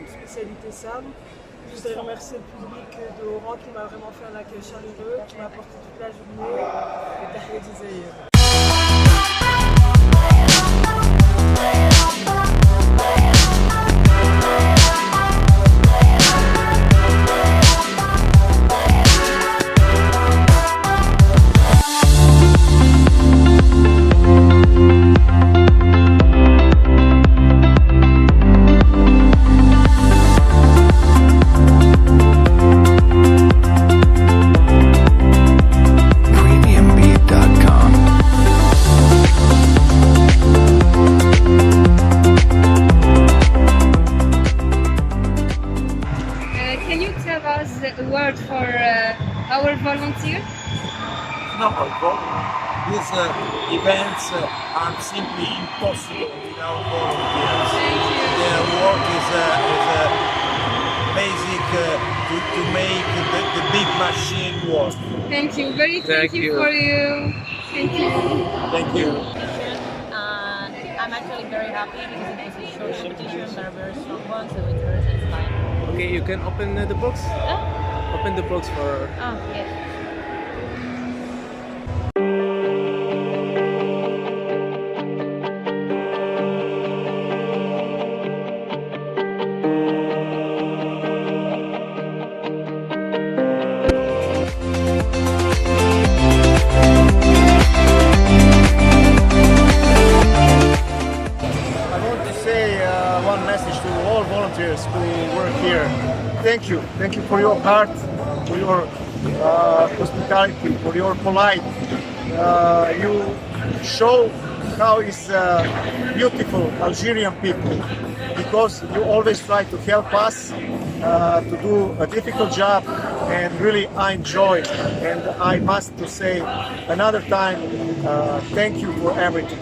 une spécialité sable. Je voudrais remercier le public de Wehran qui m'a vraiment fait un accueil chaleureux, qui m'a porté toute la journée. Et تحية الجزائر. A word for our volunteers? No, these events are simply impossible without volunteers. Their work is basic to make the big machine work. Thank you. Thank you for you. Thank you. Thank you. I'm actually very happy because it was a short competition, but a very strong one, so it's very satisfying. Okay, you can open the box. Open the box for. Oh, yes. One message to all volunteers who work here. Thank you for your heart, for your hospitality, for your polite. You show how is beautiful Algerian people, because you always try to help us to do a difficult job, and really I enjoy. And I must to say another time, thank you for everything.